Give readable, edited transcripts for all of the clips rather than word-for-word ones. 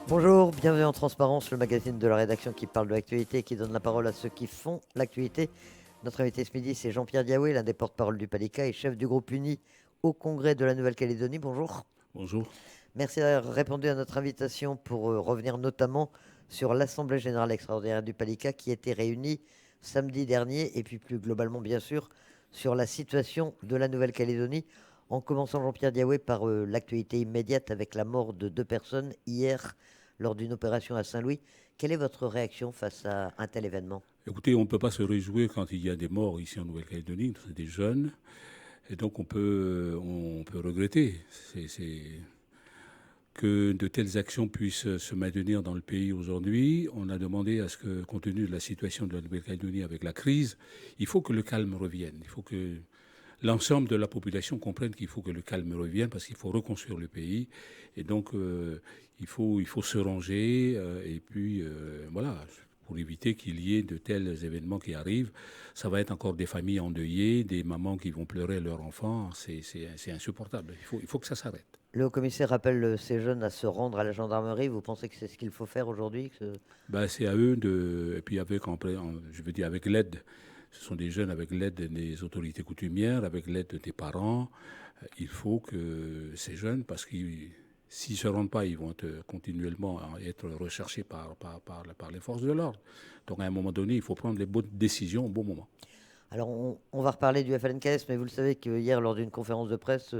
Bonjour, bienvenue en Transparence, le magazine de la rédaction qui parle de l'actualité et qui donne la parole à ceux qui font l'actualité. Notre invité ce midi, c'est Jean-Pierre Diaoué, l'un des porte-parole du Palika et chef du groupe Uni au Congrès de la Nouvelle-Calédonie. Bonjour. Bonjour. Merci d'avoir répondu à notre invitation pour revenir notamment sur l'Assemblée générale extraordinaire du Palika qui était réunie samedi dernier et puis plus globalement, bien sûr, sur la situation de la Nouvelle-Calédonie. En commençant, Jean-Pierre Diaoué, par l'actualité immédiate avec la mort de 2 personnes hier lors d'une opération à Saint-Louis. Quelle est votre réaction face à un tel événement? Écoutez, on ne peut pas se réjouir quand il y a des morts ici en Nouvelle-Calédonie, c'est des jeunes, et donc on peut regretter que de telles actions puissent se maintenir dans le pays aujourd'hui. On a demandé à ce que, compte tenu de la situation de la Nouvelle-Calédonie avec la crise, il faut que le calme revienne. Il faut que l'ensemble de la population comprenne qu'il faut que le calme revienne parce qu'il faut reconstruire le pays. Et donc, il faut se ranger et puis, voilà, pour éviter qu'il y ait de tels événements qui arrivent. Ça va être encore des familles endeuillées, des mamans qui vont pleurer leurs enfants. C'est insupportable. Il faut que ça s'arrête. Le haut-commissaire appelle ces jeunes à se rendre à la gendarmerie. Vous pensez que c'est ce qu'il faut faire aujourd'hui Ben, c'est à eux de. Et puis, je veux dire, avec l'aide. Ce sont des jeunes avec l'aide des autorités coutumières, avec l'aide des parents. Il faut que ces jeunes, parce que s'ils ne se rendent pas, ils vont être continuellement être recherchés par les forces de l'ordre. Donc à un moment donné, il faut prendre les bonnes décisions au bon moment. Alors, on va reparler du FLNKS, mais vous le savez que hier, lors d'une conférence de presse,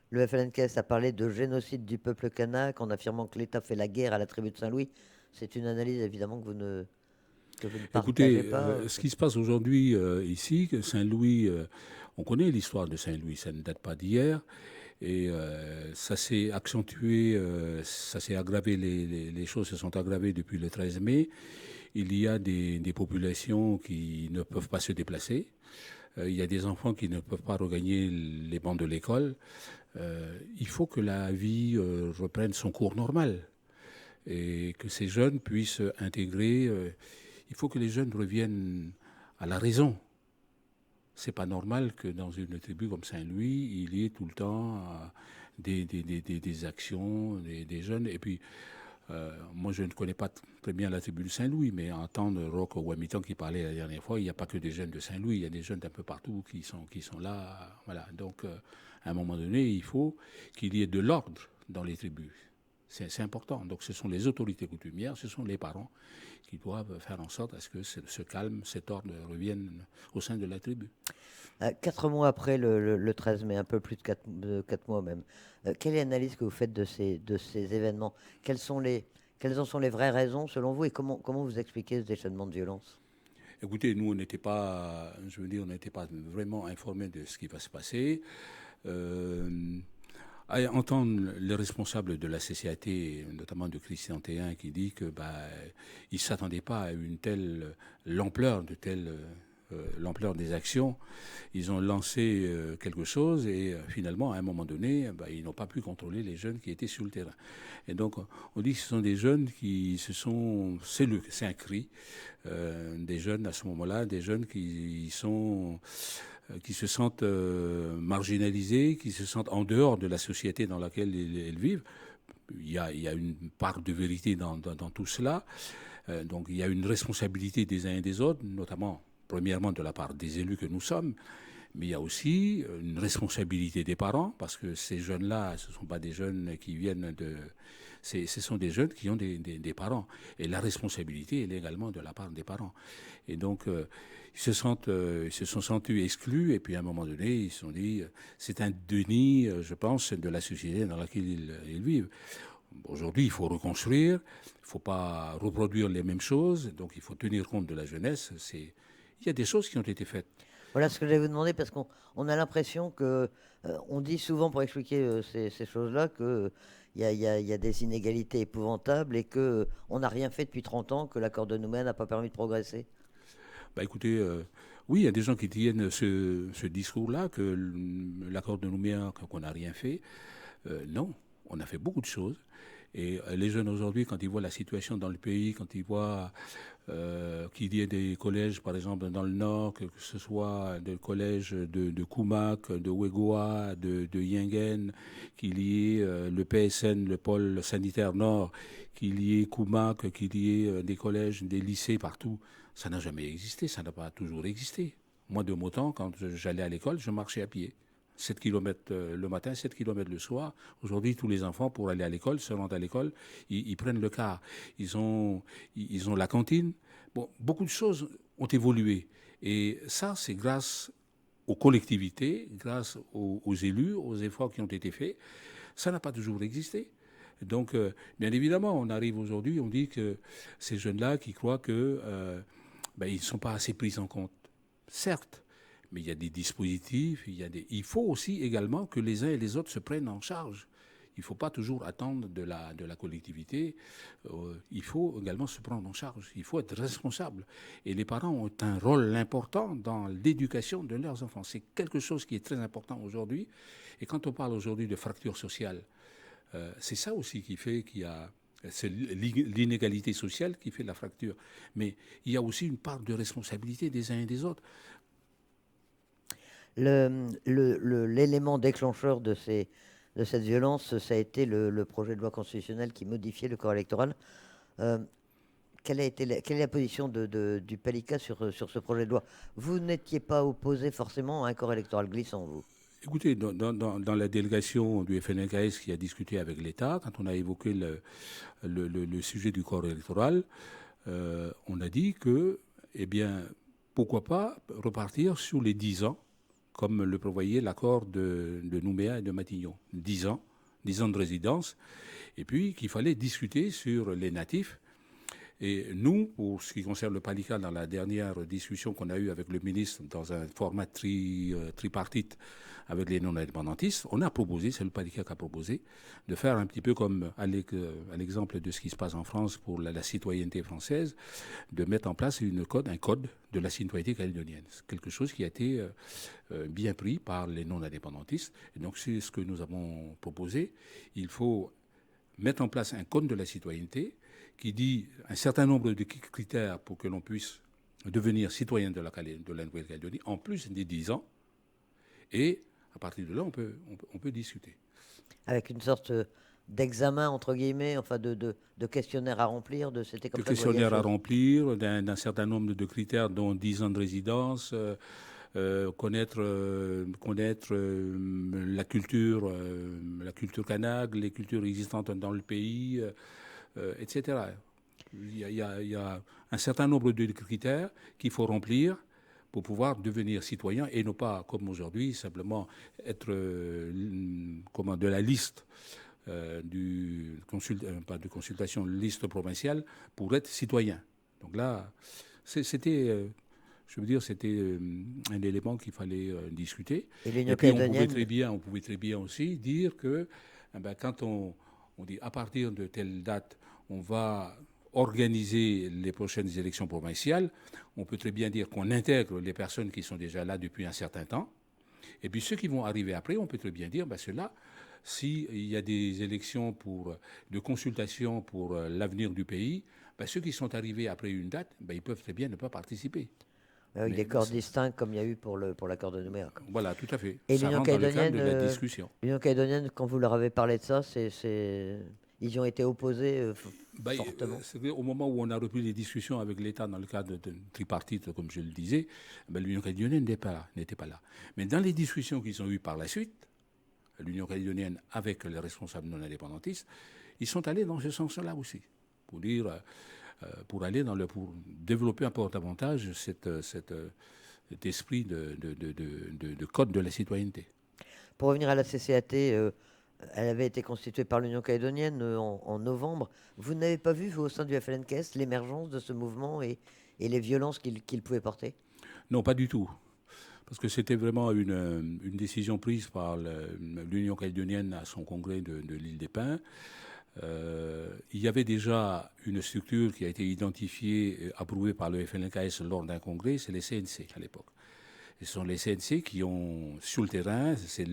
le FLNKS a parlé de génocide du peuple kanak en affirmant que l'État fait la guerre à la tribu de Saint-Louis. C'est une analyse évidemment que vous ne partagez Écoutez, pas. ce qui se passe aujourd'hui ici, que Saint-Louis, on connaît l'histoire de Saint-Louis, ça ne date pas d'hier. Et ça s'est accentué, ça s'est aggravé, les choses se sont aggravées depuis le 13 mai. Il y a des populations qui ne peuvent pas se déplacer. Il y a des enfants qui ne peuvent pas regagner les bancs de l'école. Il faut que la vie reprenne son cours normal et que ces jeunes puissent intégrer. Il faut que les jeunes reviennent à la raison. C'est pas normal que dans une tribu comme Saint-Louis, il y ait tout le temps des actions, des jeunes. Et puis, moi, je ne connais pas très bien la tribu de Saint-Louis, mais entendre Roch Wamitan qui parlait la dernière fois, il n'y a pas que des jeunes de Saint-Louis, il y a des jeunes d'un peu partout qui sont là. Voilà. Donc, à un moment donné, il faut qu'il y ait de l'ordre dans les tribus. C'est important. Donc, ce sont les autorités coutumières, ce sont les parents qui doivent faire en sorte à ce que ce calme, cet ordre revienne au sein de la tribu. 4 mois après le 13 mai, un peu plus de 4 mois même, quelle est l'analyse que vous faites de ces événements? Quelles en sont les vraies raisons selon vous et comment vous expliquez ce déchaînement de violence? Écoutez, nous, on n'était pas, je veux dire, on n'était pas vraiment informés de ce qui va se passer. Euh, à entendre le responsable de la CCAT, notamment de Christian Théin, qui dit que il ne s'attendait pas à une telle l'ampleur des actions. Ils ont lancé quelque chose et finalement, à un moment donné, ils n'ont pas pu contrôler les jeunes qui étaient sur le terrain. Et donc, on dit que ce sont des jeunes qui se sont... C'est un cri. Des jeunes à ce moment-là, des jeunes qui se sentent marginalisés, qui se sentent en dehors de la société dans laquelle ils vivent. Il y a une part de vérité dans tout cela. Donc il y a une responsabilité des uns et des autres, notamment, premièrement, de la part des élus que nous sommes, mais il y a aussi une responsabilité des parents, parce que ces jeunes-là, ce ne sont pas des jeunes qui viennent de... Ce sont des jeunes qui ont des parents. Et la responsabilité, elle est également de la part des parents. Et donc, ils se sont sentis exclus, et puis à un moment donné, ils se sont dit, c'est un déni, je pense, de la société dans laquelle ils vivent. Aujourd'hui, il faut reconstruire, il ne faut pas reproduire les mêmes choses, donc il faut tenir compte de la jeunesse. Il y a des choses qui ont été faites. Voilà ce que j'allais vous demander parce qu'on a l'impression que on dit souvent pour expliquer ces choses-là que il y a des inégalités épouvantables et que on n'a rien fait depuis 30 ans, que l'accord de Nouméa n'a pas permis de progresser. Écoutez, oui, il y a des gens qui tiennent ce discours-là, que l'accord de Nouméa, qu'on n'a rien fait. Non, on a fait beaucoup de choses. Et les jeunes aujourd'hui, quand ils voient la situation dans le pays, quand ils voient qu'il y ait des collèges, par exemple, dans le Nord, que ce soit des collèges de Koumak, de Ouégoa, de Yingen, qu'il y ait le PSN, le pôle sanitaire Nord, qu'il y ait Koumak, qu'il y ait des collèges, des lycées partout, ça n'a jamais existé, ça n'a pas toujours existé. Moi, de mon temps, quand j'allais à l'école, je marchais à pied. 7 kilomètres le matin, 7 kilomètres le soir. Aujourd'hui, tous les enfants, pour aller à l'école, se rendent à l'école, ils prennent le car. Ils ont la cantine. Bon, beaucoup de choses ont évolué. Et ça, c'est grâce aux collectivités, grâce aux élus, aux efforts qui ont été faits. Ça n'a pas toujours existé. Donc, bien évidemment, on arrive aujourd'hui, on dit que ces jeunes-là qui croient que ils ne sont pas assez pris en compte. Certes, mais il y a des dispositifs, il faut aussi également que les uns et les autres se prennent en charge. Il ne faut pas toujours attendre de la collectivité. Il faut également se prendre en charge. Il faut être responsable. Et les parents ont un rôle important dans l'éducation de leurs enfants. C'est quelque chose qui est très important aujourd'hui. Et quand on parle aujourd'hui de fracture sociale, c'est ça aussi qui fait qu'il y a... C'est l'inégalité sociale qui fait la fracture. Mais il y a aussi une part de responsabilité des uns et des autres. L'élément déclencheur de cette violence, ça a été le projet de loi constitutionnelle qui modifiait le corps électoral. Quelle est la position du PALICA sur ce projet de loi? Vous n'étiez pas opposé forcément à un corps électoral glissant, vous? Écoutez, dans la délégation du FNKS qui a discuté avec l'État, quand on a évoqué le sujet du corps électoral, on a dit que, eh bien, pourquoi pas repartir sur les 10 ans, comme le prévoyait l'accord de Nouméa et de Matignon. 10 ans de résidence, et puis qu'il fallait discuter sur les natifs. Et nous, pour ce qui concerne le PALICA, dans la dernière discussion qu'on a eue avec le ministre dans un format tripartite avec les non-indépendantistes, on a proposé, c'est le PALICA qui a proposé, de faire un petit peu comme à l'exemple de ce qui se passe en France pour la citoyenneté française, de mettre en place un code de la citoyenneté calédonienne. C'est quelque chose qui a été bien pris par les non-indépendantistes. Et donc c'est ce que nous avons proposé. Il faut mettre en place un code de la citoyenneté qui dit un certain nombre de critères pour que l'on puisse devenir citoyen de la Nouvelle-Calédonie, en plus des 10 ans. Et à partir de là, on peut discuter. Avec une sorte d'examen, entre guillemets, enfin de questionnaire à remplir, c'était comme ça. De questionnaire à remplir, d'un certain nombre de critères, dont 10 ans de résidence, connaître la culture kanak, les cultures existantes dans le pays, etc. Il y a un certain nombre de critères qu'il faut remplir pour pouvoir devenir citoyen et non pas, comme aujourd'hui, simplement être de la liste pas de consultation, liste provinciale pour être citoyen. Donc là, c'était... je veux dire, c'était un élément qu'il fallait discuter. Et puis, on pouvait très bien aussi dire que quand on dit à partir de telle date, on va organiser les prochaines élections provinciales, on peut très bien dire qu'on intègre les personnes qui sont déjà là depuis un certain temps. Et puis ceux qui vont arriver après, on peut très bien dire, ceux-là, s'il y a des élections de consultation pour l'avenir du pays, ceux qui sont arrivés après une date, ils peuvent très bien ne pas participer. Avec des corps distincts comme il y a eu pour l'accord de Nouméa. Voilà, tout à fait. Et l'Union calédonienne, de la discussion. L'Union calédonienne, quand vous leur avez parlé de ça, ils y ont été opposés fortement. Au moment où on a repris les discussions avec l'État dans le cadre de tripartite, comme je le disais, l'Union calédonienne n'était pas là. Mais dans les discussions qu'ils ont eues par la suite, l'Union calédonienne avec les responsables non indépendantistes, ils sont allés dans ce sens-là aussi, pour développer encore davantage cet esprit de code de la citoyenneté. Pour revenir à la CCAT, elle avait été constituée par l'Union calédonienne en novembre. Vous n'avez pas vu, vous, au sein du FLNKS, l'émergence de ce mouvement et les violences qu'il pouvait porter? Non, pas du tout. Parce que c'était vraiment une décision prise par l'Union calédonienne à son congrès de l'île des Pins. Il y avait déjà une structure qui a été identifiée et approuvée par le FLNKS lors d'un congrès, c'est les CNC à l'époque. Ce sont les CNC qui ont, sur le terrain, c'est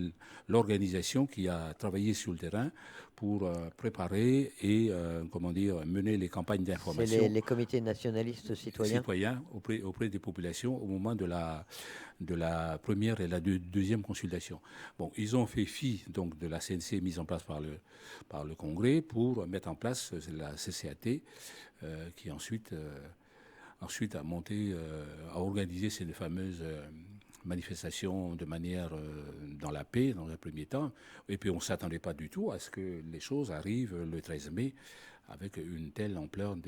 l'organisation qui a travaillé sur le terrain pour préparer et, comment dire, mener les campagnes C'est d'information les comités nationalistes citoyens. citoyens auprès des populations au moment de la première et la deuxième consultation. Bon, ils ont fait fi donc de la CNC mise en place par le Congrès pour mettre en place la CCAT qui ensuite a monté, a organisé ces fameuses manifestations de manière dans la paix dans un premier temps. Et puis on ne s'attendait pas du tout à ce que les choses arrivent le 13 mai avec une telle ampleur Vous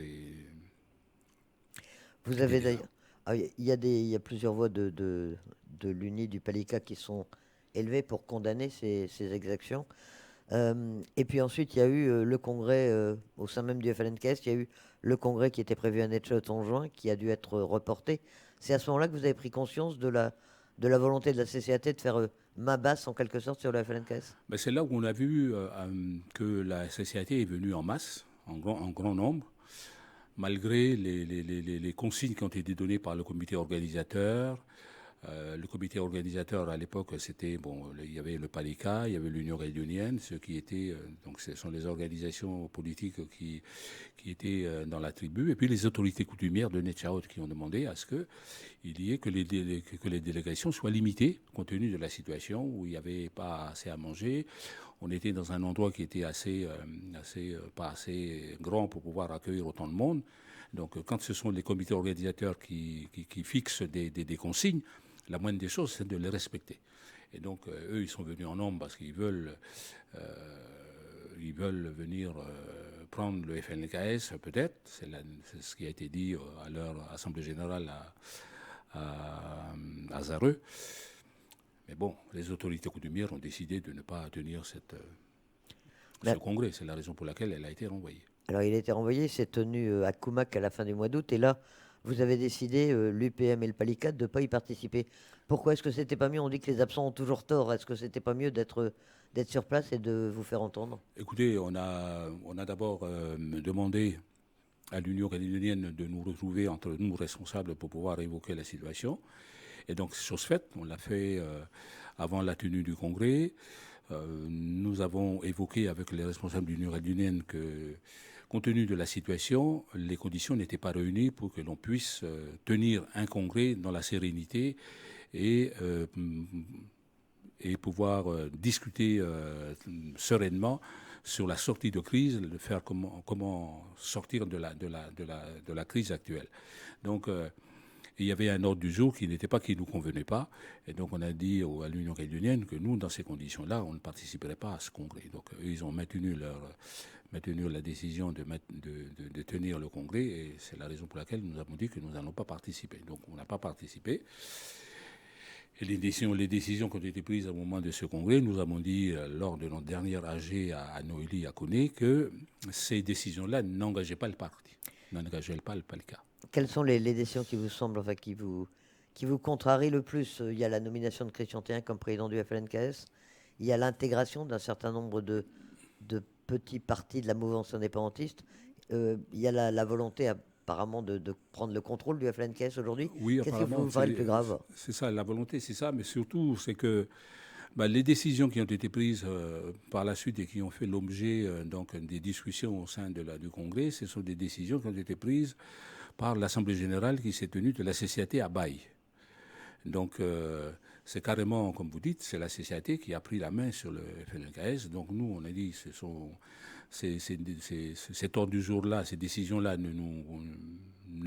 des avez dégâts. d'ailleurs. Ah, il y a plusieurs voix de l'UNI du Palika qui sont élevées pour condamner ces exactions. Et puis ensuite, il y a eu le congrès au sein même du FLNKS. Il y a eu le congrès qui était prévu à Netshot en juin, qui a dû être reporté. C'est à ce moment-là que vous avez pris conscience de la volonté de la CCAT de faire main basse en quelque sorte sur le FLNKS. Ben, c'est là où on a vu que la CCAT est venue en masse, en grand nombre, malgré les consignes qui ont été données par le comité organisateur. Le comité organisateur à l'époque, c'était bon, il y avait le PALICA, il y avait l'Union réunionienne, ceux qui étaient donc ce sont les organisations politiques qui étaient dans la tribu, et puis les autorités coutumières de Netchaout qui ont demandé à ce que il y ait que les délégations soient limitées compte tenu de la situation où il n'y avait pas assez à manger. On était dans un endroit qui était pas assez grand pour pouvoir accueillir autant de monde. Donc, quand ce sont les comités organisateurs qui fixent des consignes, la moindre des choses, c'est de les respecter. Et donc, eux, ils sont venus en nombre parce ils veulent venir prendre le FNKS, peut-être. C'est ce qui a été dit à leur assemblée générale à Zareux. Mais bon, les autorités coutumières ont décidé de ne pas tenir ce congrès. C'est la raison pour laquelle elle a été renvoyée. Alors, il a été renvoyé, il s'est tenu à Koumak à la fin du mois d'août, et là, vous avez décidé, l'UPM et le Palicat, de ne pas y participer. Pourquoi est-ce que c'était pas mieux? On dit que les absents ont toujours tort. Est-ce que c'était pas mieux d'être sur place et de vous faire entendre? Écoutez, on a d'abord demandé à l'Union réunionienne de nous retrouver entre nous responsables pour pouvoir évoquer la situation. Et donc, chose faite, on l'a fait avant la tenue du congrès. Nous avons évoqué avec les responsables de l'Union réunionienne que, compte tenu de la situation, les conditions n'étaient pas réunies pour que l'on puisse tenir un congrès dans la sérénité et, et pouvoir discuter sereinement sur la sortie de crise, de faire comment sortir de la crise actuelle. Donc, il y avait un ordre du jour qui nous convenait pas. Et donc, on a dit à l'Union réunionienne que nous, dans ces conditions-là, on ne participerait pas à ce congrès. Donc, ils ont maintenu la décision de tenir le congrès. Et c'est la raison pour laquelle nous avons dit que nous n'allons pas participer. Donc, on n'a pas participé. Et les décisions qui ont été prises au moment de ce congrès, nous avons dit lors de notre dernière AG à Noélie, à Koné, que ces décisions-là n'engageaient pas le parti, n'engageaient pas le PALCA. Quelles sont les décisions qui vous semblent, enfin, qui vous contrarient le plus? Il y a la nomination de Christian Théin comme président du FLNKS. Il y a l'intégration d'un certain nombre de petits partis de la mouvance indépendantiste. Il y a la volonté apparemment de prendre le contrôle du FLNKS aujourd'hui. Oui, Qu'est-ce qui apparemment, vous paraît le plus grave? c'est ça, la volonté, c'est ça, mais surtout, c'est que les décisions qui ont été prises par la suite et qui ont fait l'objet donc des discussions au sein du Congrès, ce sont des décisions qui ont été prises par l'Assemblée générale qui s'est tenue de la CCAT à Baye. Donc, c'est carrément, comme vous dites, c'est la CCAT qui a pris la main sur le FLNKS. Donc, nous, on a dit, cet ordre du jour-là, ces décisions-là ne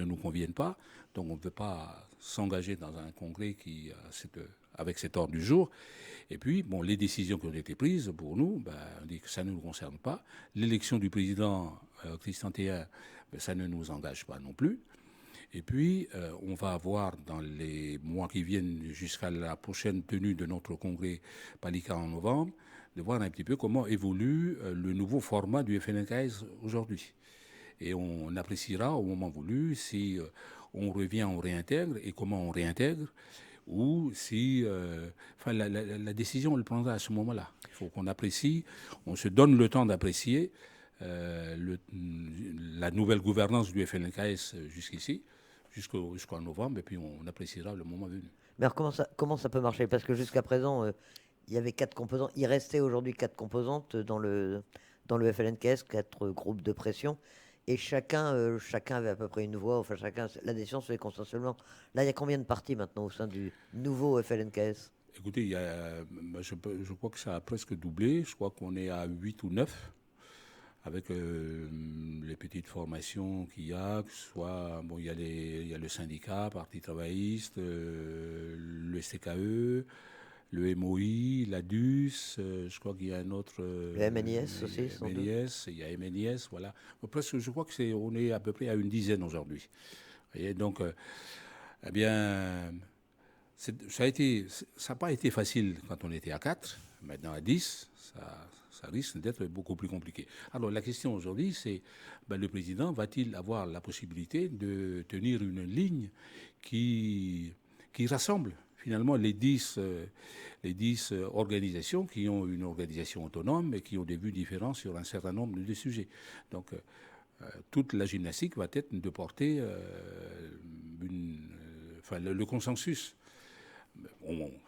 nous conviennent pas. Donc, on ne peut pas s'engager dans un congrès avec cet ordre du jour. Et puis, bon, les décisions qui ont été prises pour nous, on dit que ça ne nous concerne pas. L'élection du président Christian Théin, ça ne nous engage pas non plus. Et puis, on va avoir dans les mois qui viennent jusqu'à la prochaine tenue de notre congrès Palika en novembre, de voir un petit peu comment évolue le nouveau format du FNKS aujourd'hui. Et on appréciera au moment voulu si on revient, on réintègre et comment on réintègre, ou si... la décision, on le prendra à ce moment-là. Il faut qu'on apprécie, on se donne le temps d'apprécier la nouvelle gouvernance du FNKS jusqu'en novembre, et puis on appréciera le moment venu. Mais alors comment ça peut marcher? Parce que jusqu'à présent, il y avait 4 composants. Il restait aujourd'hui 4 composantes dans le FLNKS, 4 groupes de pression. Et chacun avait à peu près une voix. Enfin, la décision se fait consensuellement. Là, il y a combien de partis maintenant au sein du nouveau FLNKS? Écoutez, je crois que ça a presque doublé. Je crois qu'on est à 8 ou 9 avec les petites formations qu'il y a, que ce soit, bon, il y a le syndicat, Parti travailliste, le STKE, le MOI, la DUS, je crois qu'il y a un autre, Le MNIS aussi, sans doute. MNIS, il y a MNIS, voilà. Presque, je crois que on est à peu près à une dizaine aujourd'hui. Vous voyez, donc, eh bien, ça n'a pas été facile quand on était à 4. Maintenant à 10, ça risque d'être beaucoup plus compliqué. Alors la question aujourd'hui, c'est le président va-t-il avoir la possibilité de tenir une ligne qui rassemble finalement les 10 organisations qui ont une organisation autonome et qui ont des vues différentes sur un certain nombre de sujets. Donc toute la gymnastique va être de porter le consensus.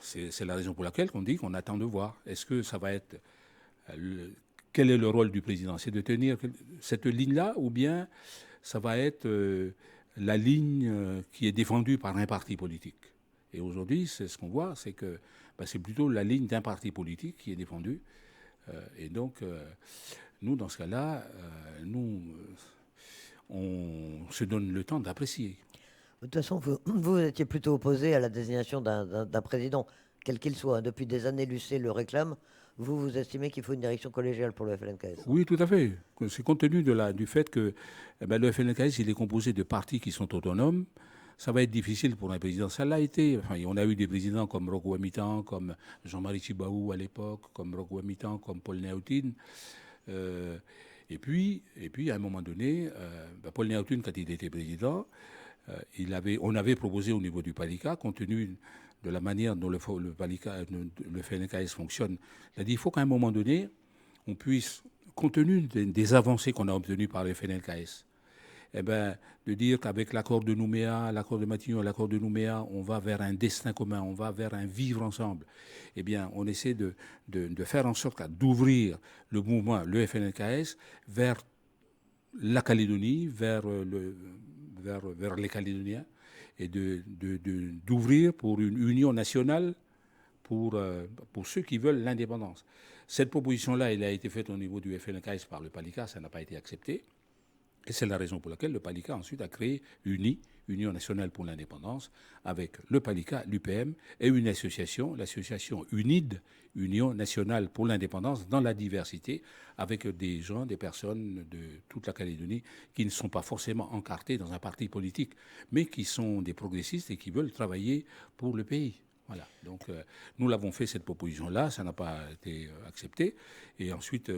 C'est la raison pour laquelle on dit qu'on attend de voir. Est-ce que ça va être... quel est le rôle du président? C'est de tenir cette ligne-là ou bien ça va être la ligne qui est défendue par un parti politique? Et aujourd'hui, c'est ce qu'on voit, c'est que c'est plutôt la ligne d'un parti politique qui est défendue. Et donc, nous, dans ce cas-là, on se donne le temps d'apprécier. De toute façon, vous étiez plutôt opposé à la désignation d'un président, quel qu'il soit. Depuis des années, l'UC le réclame. Vous estimez qu'il faut une direction collégiale pour le FLNKS? Oui, tout à fait. C'est compte tenu du fait que le FLNKS il est composé de partis qui sont autonomes. Ça va être difficile pour un président. Ça l'a été. Enfin, on a eu des présidents comme Rocco Amitan, comme Jean-Marie Tjibaou à l'époque, comme Rocco Amitan, comme Paul Néautine. Et puis, à un moment donné, Paul Néautine, quand il était président, on avait proposé au niveau du PALICA, compte tenu de la manière dont le FLNKS fonctionne, il a dit qu'il faut qu'à un moment donné, on puisse, compte tenu des avancées qu'on a obtenues par le FLNKS, de dire qu'avec l'accord de Nouméa, l'accord de Matignon, l'accord de Nouméa, on va vers un destin commun, on va vers un vivre ensemble. Eh bien, on essaie de faire en sorte d'ouvrir le mouvement, le FLNKS, vers la Calédonie, vers les Calédoniens, et d'ouvrir pour une union nationale pour ceux qui veulent l'indépendance. Cette proposition-là, elle a été faite au niveau du FLNKS par le PALICA, ça n'a pas été accepté. Et c'est la raison pour laquelle le PALICA ensuite a créé Union nationale pour l'indépendance, avec le PALICA, l'UPM et une association, l'association UNID, Union nationale pour l'indépendance dans la diversité, avec des gens, des personnes de toute la Calédonie qui ne sont pas forcément encartés dans un parti politique, mais qui sont des progressistes et qui veulent travailler pour le pays. Voilà. Donc, nous l'avons fait, cette proposition-là, ça n'a pas été accepté. Et ensuite,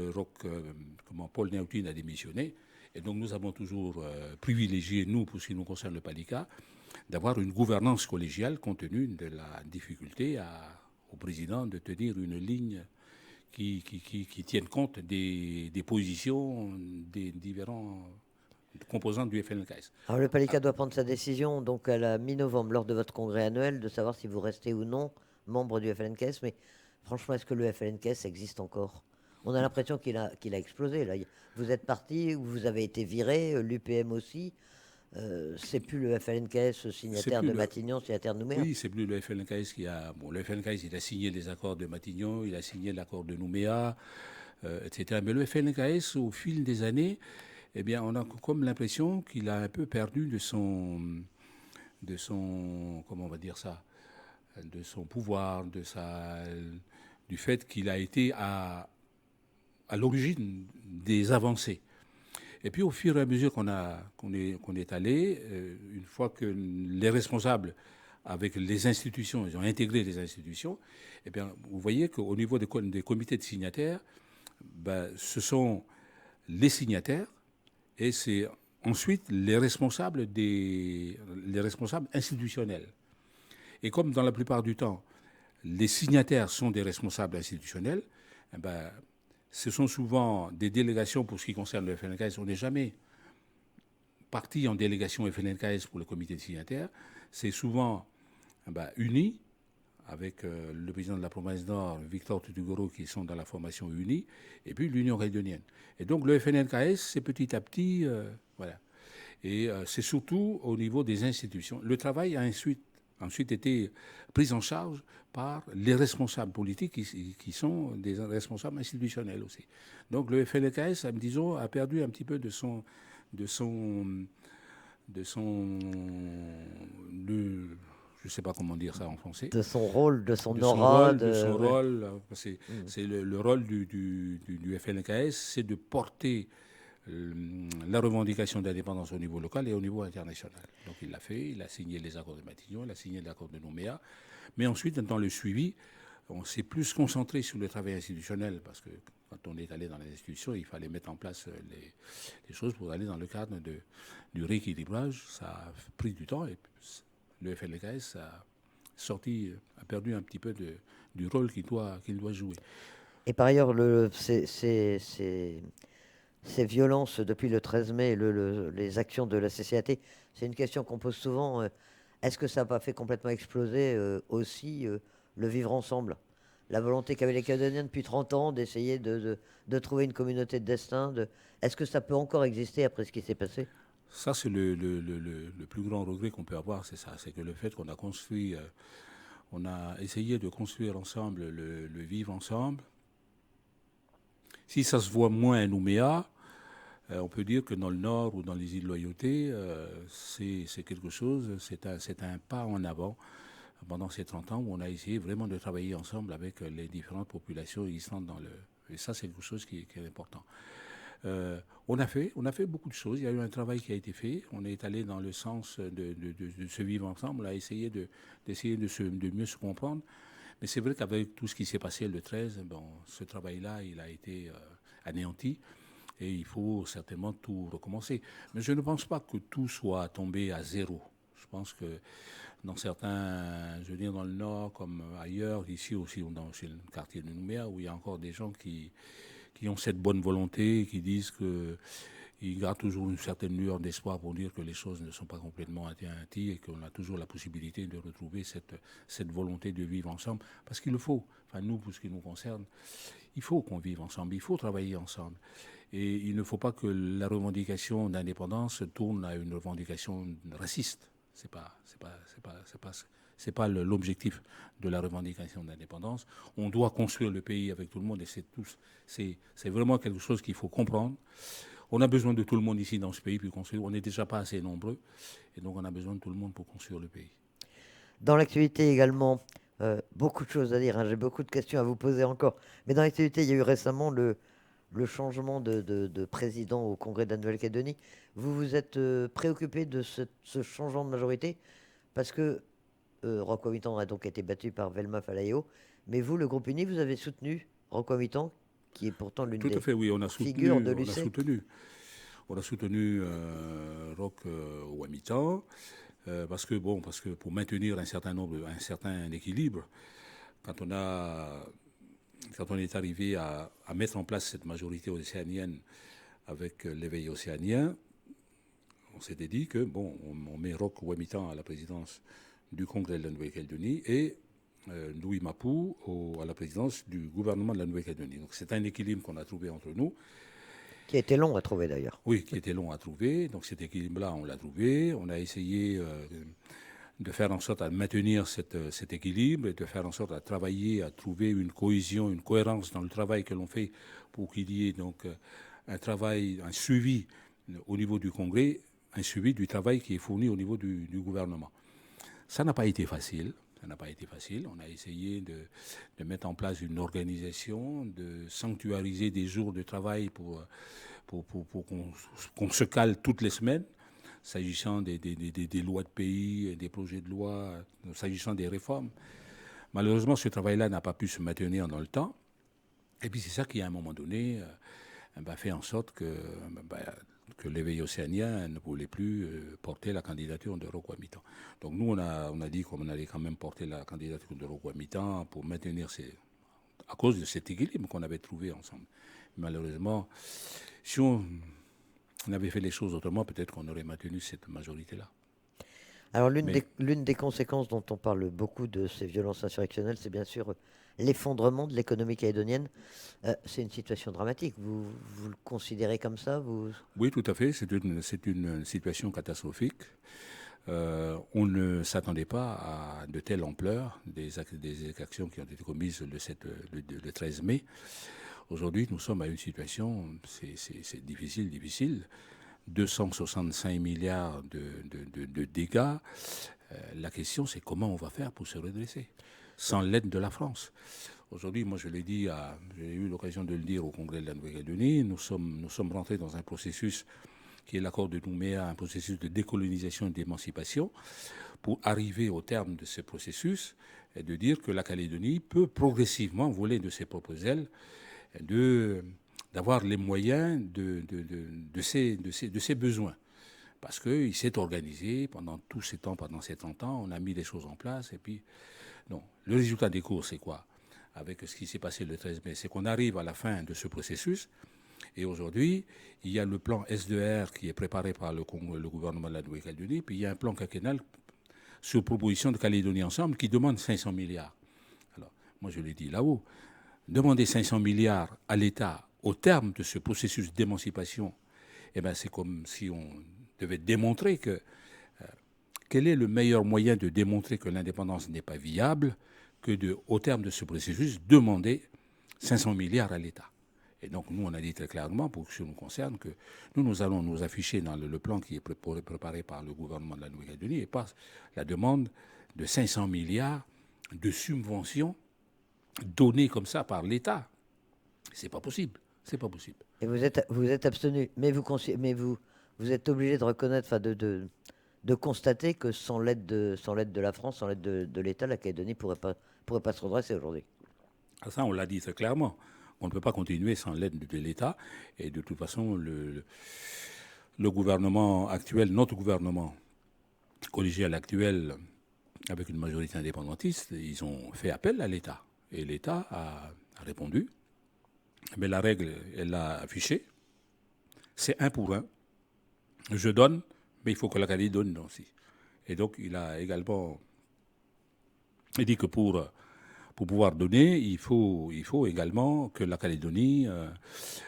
Paul Néautine a démissionné. Et donc, nous avons toujours privilégié, nous, pour ce qui nous concerne le PALICA, d'avoir une gouvernance collégiale compte tenu de la difficulté au président de tenir une ligne qui tienne compte des positions des différents composants du FLNKS. Alors, le PALICA doit prendre sa décision donc à la mi-novembre, lors de votre congrès annuel, de savoir si vous restez ou non membre du FLNKS. Mais franchement, est-ce que le FLNKS existe encore? On a l'impression qu'il a explosé. Là. Vous êtes parti, vous avez été viré, l'UPM aussi. C'est plus le FLNKS signataire de Matignon, signataire de Nouméa. Oui, c'est plus le FLNKS qui a... Bon, le FLNKS, il a signé les accords de Matignon, il a signé l'accord de Nouméa, etc. Mais le FLNKS, au fil des années, eh bien, on a comme l'impression qu'il a un peu perdu de son comment on va dire ça, de son pouvoir, du fait qu'il a été à l'origine des avancées. Et puis au fur et à mesure qu'on est allé, une fois que les responsables avec les institutions, ils ont intégré les institutions, eh bien, vous voyez qu'au niveau des comités de signataires, ce sont les signataires et c'est ensuite les responsables institutionnels. Et comme dans la plupart du temps, les signataires sont des responsables institutionnels, ce sont souvent des délégations pour ce qui concerne le FLNKS. On n'est jamais parti en délégation FLNKS pour le comité de signataires. C'est souvent unis, avec le président de la province Nord, Victor Tutugoro, qui sont dans la formation unie, et puis l'Union calédonienne. Et donc le FNLKS, c'est petit à petit, voilà. Et c'est surtout au niveau des institutions. Le travail a ensuite été pris en charge par les responsables politiques qui sont des responsables institutionnels aussi. Donc le FNLKS, disons, a perdu un petit peu de son je ne sais pas comment dire ça en français. De son rôle, de son aura. De son rôle. C'est le rôle du FNKS, c'est de porter la revendication d'indépendance au niveau local et au niveau international. Donc il l'a fait, il a signé les accords de Matignon, il a signé l'accord de Nouméa. Mais ensuite, dans le suivi, on s'est plus concentré sur le travail institutionnel parce que quand on est allé dans les institutions, il fallait mettre en place les choses pour aller dans le cadre du rééquilibrage. Ça a pris du temps et le FNKS a perdu un petit peu du rôle qu'il doit jouer. Et par ailleurs, ces violences depuis le 13 mai, les actions de la CCAT, c'est une question qu'on pose souvent. Est-ce que ça n'a pas fait complètement exploser aussi le vivre ensemble? La volonté qu'avaient les Calédoniens depuis 30 ans d'essayer de trouver une communauté de destin. Est-ce que ça peut encore exister après ce qui s'est passé? Ça, c'est le plus grand regret qu'on peut avoir, c'est ça. C'est que le fait qu'on a construit, on a essayé de construire ensemble le vivre ensemble. Si ça se voit moins à Nouméa, on peut dire que dans le Nord ou dans les îles Loyauté, c'est quelque chose, c'est un pas en avant pendant ces 30 ans où on a essayé vraiment de travailler ensemble avec les différentes populations existantes dans le... Et ça, c'est quelque chose qui est important. On a fait beaucoup de choses. Il y a eu un travail qui a été fait. On est allé dans le sens de se vivre ensemble. On a essayé de mieux se comprendre. Mais c'est vrai qu'avec tout ce qui s'est passé le 13, ce travail-là, il a été anéanti. Et il faut certainement tout recommencer. Mais je ne pense pas que tout soit tombé à zéro. Je pense que dans certains, je veux dire dans le Nord comme ailleurs, ici aussi, chez le quartier de Nouméa, où il y a encore des gens qui ont cette bonne volonté, qui disent qu'ils gardent toujours une certaine lueur d'espoir pour dire que les choses ne sont pas complètement anéanties et qu'on a toujours la possibilité de retrouver cette volonté de vivre ensemble. Parce qu'il le faut. Enfin, nous, pour ce qui nous concerne, il faut qu'on vive ensemble, il faut travailler ensemble. Et il ne faut pas que la revendication d'indépendance tourne à une revendication raciste. C'est pas l'objectif de la revendication d'indépendance. On doit construire le pays avec tout le monde et c'est vraiment quelque chose qu'il faut comprendre. On a besoin de tout le monde ici dans ce pays pour construire. On n'est déjà pas assez nombreux et donc on a besoin de tout le monde pour construire le pays. Dans l'actualité également, beaucoup de choses à dire, hein. J'ai beaucoup de questions à vous poser encore. Mais dans l'actualité, il y a eu récemment le changement de président au Congrès de la Nouvelle-Calédonie. Vous vous êtes préoccupé de ce changement de majorité parce que Roch Wamitan a donc été battu par Velma Falaeo. Mais vous, le groupe uni, vous avez soutenu Roch Wamitan, qui est pourtant l'une des figures de l'UCEC. On a soutenu Roch Wamitan parce que pour maintenir un certain équilibre, quand on est arrivé à mettre en place cette majorité océanienne avec l'éveil océanien, on s'était dit que on met Roch Wamitan à la présidence du Congrès de la Nouvelle-Calédonie et Louis Mapou à la présidence du gouvernement de la Nouvelle-Calédonie. Donc c'est un équilibre qu'on a trouvé entre nous. Qui a été long à trouver d'ailleurs. Oui, qui était long à trouver. Donc cet équilibre-là, on l'a trouvé. On a essayé de faire en sorte à maintenir cet équilibre et de faire en sorte à travailler, à trouver une cohésion, une cohérence dans le travail que l'on fait pour qu'il y ait donc un suivi au niveau du Congrès, un suivi du travail qui est fourni au niveau du gouvernement. Ça n'a pas été facile. On a essayé de mettre en place une organisation, de sanctuariser des jours de travail pour qu'on se cale toutes les semaines, s'agissant des lois de pays, des projets de loi, s'agissant des réformes. Malheureusement, ce travail-là n'a pas pu se maintenir dans le temps. Et puis c'est ça qui, à un moment donné, fait en sorte que l'éveil océanien ne voulait plus porter la candidature de Roch Wamitan. Donc nous, on a dit qu'on allait quand même porter la candidature de Roch Wamitan pour maintenir à cause de cet équilibre qu'on avait trouvé ensemble. Malheureusement, si on avait fait les choses autrement, peut-être qu'on aurait maintenu cette majorité-là. Alors, Mais l'une des conséquences dont on parle beaucoup de ces violences insurrectionnelles, c'est bien sûr l'effondrement de l'économie calédonienne. C'est une situation dramatique. Vous le considérez comme ça vous... oui, tout à fait, c'est une situation catastrophique. On ne s'attendait pas à de telle ampleur des exactions qui ont été commises le 13 mai. Aujourd'hui, nous sommes à une situation, c'est difficile, difficile. 265 milliards de dégâts. La question, c'est comment on va faire pour se redresser sans l'aide de la France. Aujourd'hui, moi, j'ai eu l'occasion de le dire au Congrès de la Nouvelle-Calédonie, nous sommes rentrés dans un processus qui est l'accord de Nouméa, un processus de décolonisation et d'émancipation, pour arriver au terme de ce processus et de dire que la Calédonie peut progressivement voler de ses propres ailes, d'avoir les moyens de ses besoins. Parce qu'il s'est organisé pendant tous ces temps, pendant ces 30 ans, on a mis les choses en place. Et puis, non. Le résultat des cours, c'est quoi? Avec ce qui s'est passé le 13 mai, c'est qu'on arrive à la fin de ce processus. Et aujourd'hui, il y a le plan S2R qui est préparé par le gouvernement de la Nouvelle-Calédonie, puis il y a un plan quinquennal sur proposition de Calédonie Ensemble qui demande 500 milliards. Alors, moi je l'ai dit là-haut, demander 500 milliards à l'État au terme de ce processus d'émancipation, eh ben, c'est comme si on devait démontrer que quel est le meilleur moyen de démontrer que l'indépendance n'est pas viable que au terme de ce processus, demander 500 milliards à l'État. Et donc, nous, on a dit très clairement, pour ce qui nous concerne, que nous allons nous afficher dans le plan qui est préparé par le gouvernement de la Nouvelle-Calédonie et par la demande de 500 milliards de subventions données comme ça par l'État. C'est pas possible. C'est pas possible. Et vous êtes abstenu, mais vous êtes obligé de reconnaître, enfin de constater que sans l'aide de la France, sans l'aide de l'État, la Calédonie pourrait pas se redresser aujourd'hui. Ça, on l'a dit très clairement. On ne peut pas continuer sans l'aide de l'État. Et de toute façon, le gouvernement actuel, notre gouvernement collégial actuel, avec une majorité indépendantiste, ils ont fait appel à l'État. Et l'État a répondu. Mais la règle, elle l'a affichée. C'est un pour un. Je donne, mais il faut que la Calédonie donne aussi. Et donc, il a également dit que pour pouvoir donner, il faut également que la Calédonie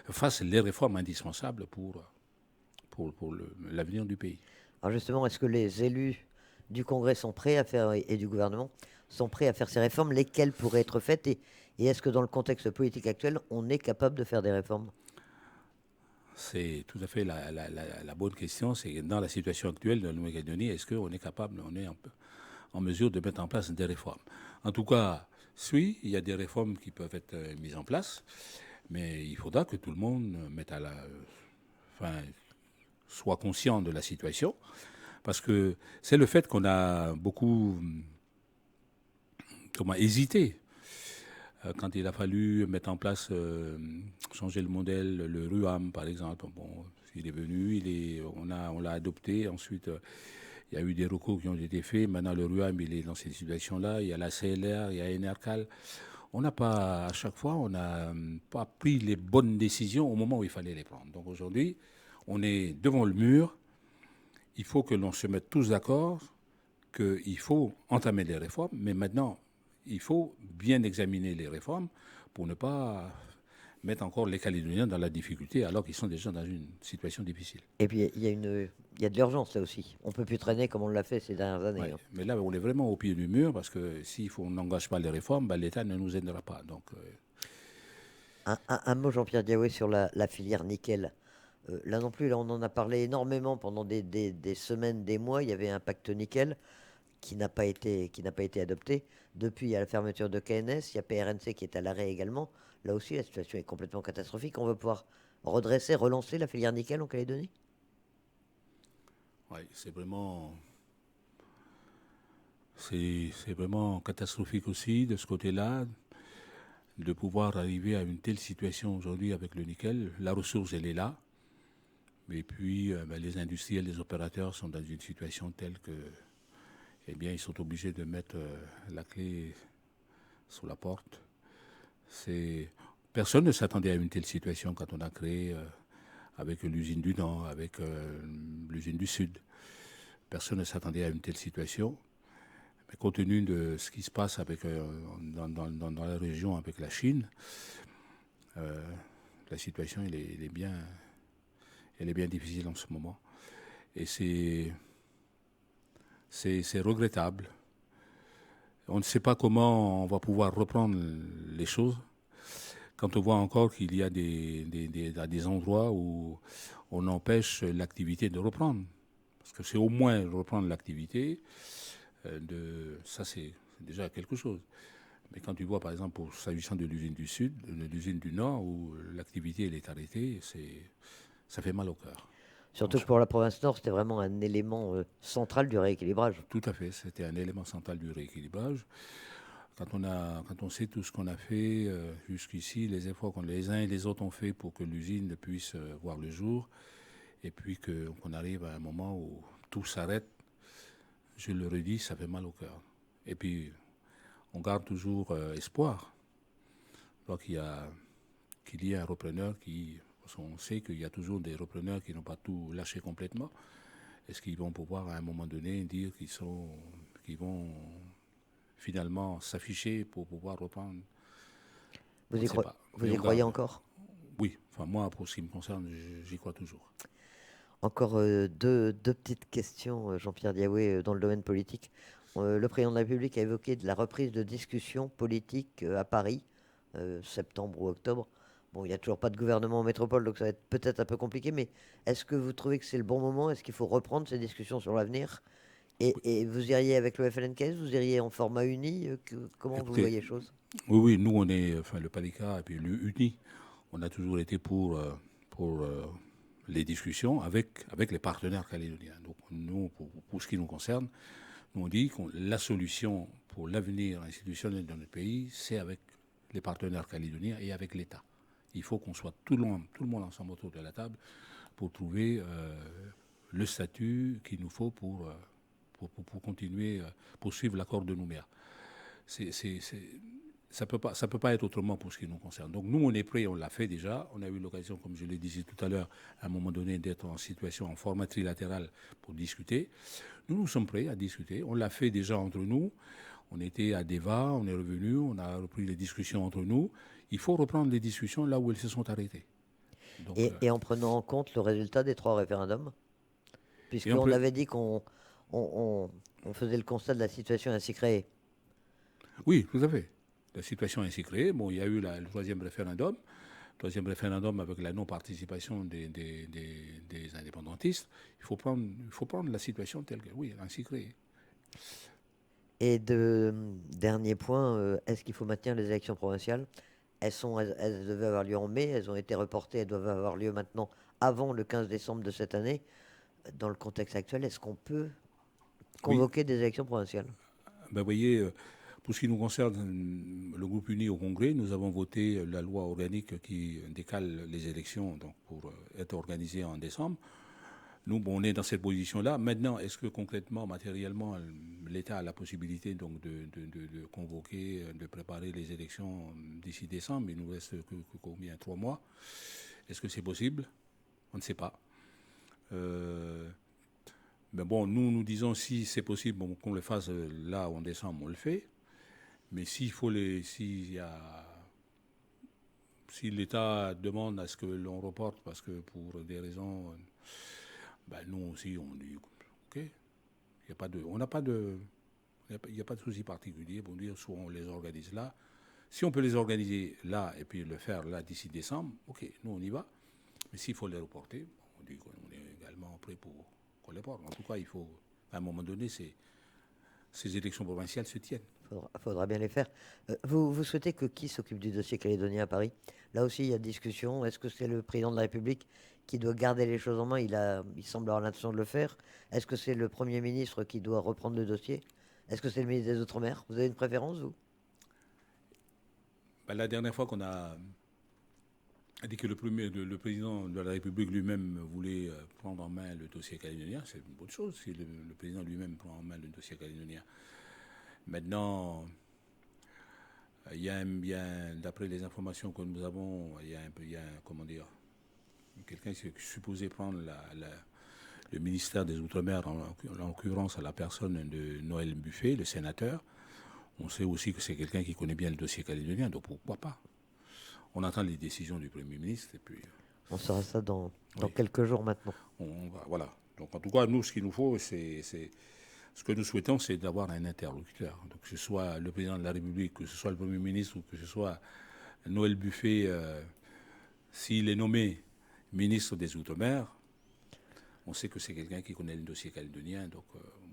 fasse les réformes indispensables pour l'avenir du pays. Alors justement, est-ce que les élus du Congrès sont prêts à faire, et du gouvernement sont prêts à faire ces réformes, lesquelles pourraient être faites, et est-ce que dans le contexte politique actuel, on est capable de faire des réformes? C'est tout à fait la bonne question. C'est dans la situation actuelle de la Nouvelle-Calédonie, est-ce qu'on est capable, on est en mesure de mettre en place des réformes? En tout cas, oui, il y a des réformes qui peuvent être mises en place, mais il faudra que tout le monde soit conscient de la situation, parce que c'est le fait qu'on a beaucoup hésité quand il a fallu mettre en place, changer le modèle, le RUAM par exemple. Bon, il est venu, on l'a adopté. Ensuite, il y a eu des recours qui ont été faits. Maintenant, le RUAM, il est dans cette situation-là. Il y a la CLR, il y a NRCAL. On n'a pas, à chaque fois, on n'a pas pris les bonnes décisions au moment où il fallait les prendre. Donc aujourd'hui, on est devant le mur. Il faut que l'on se mette tous d'accord qu'il faut entamer les réformes. Mais maintenant, il faut bien examiner les réformes pour ne pas mettre encore les Calédoniens dans la difficulté alors qu'ils sont déjà dans une situation difficile. Et puis, il y a de l'urgence là aussi. On ne peut plus traîner comme on l'a fait ces dernières années. Ouais. Hein. Mais là, on est vraiment au pied du mur parce que on n'engage pas les réformes, ben, l'État ne nous aidera pas. Donc, Un mot, Jean-Pierre Diaoué, sur la filière nickel. Là non plus, là, on en a parlé énormément pendant des semaines, des mois. Il y avait un pacte nickel qui n'a pas été adopté. Depuis, il y a la fermeture de KNS, il y a PRNC qui est à l'arrêt également. Là aussi, la situation est complètement catastrophique. On va pouvoir redresser, relancer la filière nickel en Calédonie? ouais, c'est vraiment catastrophique aussi de ce côté-là, de pouvoir arriver à une telle situation aujourd'hui avec le nickel. La ressource, elle est là. Et puis, les industriels, les opérateurs sont dans une situation telle que, eh bien, ils sont obligés de mettre la clé sous la porte. Personne ne s'attendait à une telle situation quand on a créé avec l'usine du Nord, avec l'usine du Sud. Personne ne s'attendait à une telle situation. Mais compte tenu de ce qui se passe dans la région avec la Chine, la situation elle est bien difficile en ce moment. Et c'est regrettable. On ne sait pas comment on va pouvoir reprendre les choses quand on voit encore qu'il y a des endroits où on empêche l'activité de reprendre. Parce que c'est au moins reprendre l'activité, ça c'est déjà quelque chose. Mais quand tu vois par exemple, s'agissant de l'usine du Sud, de l'usine du Nord, où l'activité elle est arrêtée, ça fait mal au cœur. Surtout que pour la province Nord, c'était vraiment un élément central du rééquilibrage. Tout à fait, c'était un élément central du rééquilibrage. Quand on sait tout ce qu'on a fait jusqu'ici, les efforts que les uns et les autres ont fait pour que l'usine puisse voir le jour, et puis qu'on arrive à un moment où tout s'arrête, je le redis, ça fait mal au cœur. Et puis, on garde toujours espoir. Donc, qu'il y ait un repreneur parce qu'on sait qu'il y a toujours des repreneurs qui n'ont pas tout lâché complètement. Est-ce qu'ils vont pouvoir, à un moment donné, dire qu'ils vont finalement s'afficher pour pouvoir reprendre? On ne sait pas. Vous y croyez encore? Oui, enfin moi, pour ce qui me concerne, j'y crois toujours. Encore deux petites questions, Jean-Pierre Diaoué, dans le domaine politique. Le président de la République a évoqué de la reprise de discussions politiques à Paris, septembre ou octobre. Bon, il n'y a toujours pas de gouvernement en métropole, donc ça va être peut-être un peu compliqué, mais est-ce que vous trouvez que c'est le bon moment? Est-ce qu'il faut reprendre ces discussions sur l'avenir? Et vous iriez avec le FLNKS? Vous iriez en format uni? Comment vous Écoutez, voyez les choses? oui, nous on est, enfin le PALICA et puis l'UNI, on a toujours été pour les discussions avec les partenaires calédoniens. Donc nous, pour ce qui nous concerne, nous on dit que la solution pour l'avenir institutionnel de notre pays, c'est avec les partenaires calédoniens et avec l'État. Il faut qu'on soit tout le monde ensemble autour de la table pour trouver le statut qu'il nous faut pour continuer, poursuivre l'accord de Nouméa. Ça peut pas être autrement pour ce qui nous concerne. Donc nous, on est prêts, on l'a fait déjà. On a eu l'occasion, comme je l'ai dit tout à l'heure, à un moment donné, d'être en situation, en format trilatéral pour discuter. Nous sommes prêts à discuter. On l'a fait déjà entre nous. On était à Deva, on est revenu, on a repris les discussions entre nous. Il faut reprendre les discussions là où elles se sont arrêtées. Donc, Et en prenant en compte le résultat des 3 référendums? Puisqu'on avait dit on faisait le constat de la situation ainsi créée. Oui, tout à fait. La situation est ainsi créée. Bon, il y a eu le troisième référendum avec la non-participation des indépendantistes. Il faut prendre la situation telle que, oui, ainsi créée. Et dernier point, est-ce qu'il faut maintenir les élections provinciales? Elles devaient avoir lieu en mai, elles ont été reportées, elles doivent avoir lieu maintenant avant le 15 décembre de cette année. Dans le contexte actuel, est-ce qu'on peut Oui, convoquer des élections provinciales? ben, vous voyez, pour ce qui nous concerne, le groupe uni au Congrès, nous avons voté la loi organique qui décale les élections donc, pour être organisées en décembre. Nous, bon, on est dans cette position-là. Maintenant, est-ce que concrètement, matériellement, l'État a la possibilité donc, de convoquer, de préparer les élections d'ici décembre? Il nous reste que combien? 3 mois. Est-ce que c'est possible? On ne sait pas. Mais bon, nous disons si c'est possible bon, qu'on le fasse là en décembre, on le fait. Mais si l'État demande à ce que l'on reporte parce que pour des raisons, ben nous aussi on dit ok, on n'a pas de, il n'y a pas de souci particulier pour dire soit on les organise là. Si on peut les organiser là et puis le faire là d'ici décembre, ok, nous on y va. Mais s'il faut les reporter, on dit qu'on est également prêt pour qu'on les porte. En tout cas, il faut, à un moment donné, ces élections provinciales se tiennent. Faudra bien les faire. Vous souhaitez que qui s'occupe du dossier calédonien à Paris? Là aussi, il y a discussion. Est-ce que c'est le président de la République qui doit garder les choses en main? Il semble avoir l'intention de le faire. Est-ce que c'est le Premier ministre qui doit reprendre le dossier? Est-ce que c'est le ministre des Outre-mer? Vous avez une préférence, vous? Ben, la dernière fois qu'on a dit que le président de la République lui-même voulait prendre en main le dossier calédonien, c'est une bonne chose si le président lui-même prend en main le dossier calédonien. Maintenant, d'après les informations que nous avons, comment dire, quelqu'un qui est supposé prendre le ministère des Outre-mer, en l'occurrence à la personne de Noël Buffet, le sénateur. On sait aussi que c'est quelqu'un qui connaît bien le dossier calédonien, donc pourquoi pas. On attend les décisions du Premier ministre et puis... On saura ça dans Oui. quelques jours maintenant. Voilà. Donc en tout cas, nous, ce qu'il nous faut, ce que nous souhaitons, c'est d'avoir un interlocuteur. Donc que ce soit le président de la République, que ce soit le Premier ministre ou que ce soit Noël Buffet, s'il est nommé ministre des Outre-mer, on sait que c'est quelqu'un qui connaît le dossier calédonien, donc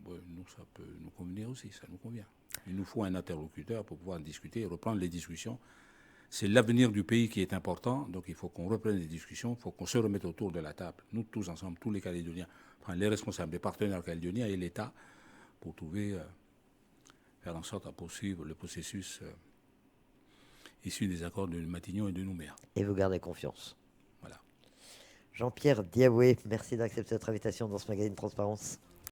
nous, ça peut nous convenir aussi, ça nous convient. Il nous faut un interlocuteur pour pouvoir discuter et reprendre les discussions. C'est l'avenir du pays qui est important, donc il faut qu'on reprenne les discussions, il faut qu'on se remette autour de la table, nous tous ensemble, tous les Calédoniens, enfin, les responsables, les partenaires calédoniens et l'État, pour trouver, faire en sorte à poursuivre le processus issu des accords de Matignon et de Nouméa. Et vous gardez confiance. Voilà. Jean-Pierre Diaoué, merci d'accepter notre invitation dans ce magazine Transparence.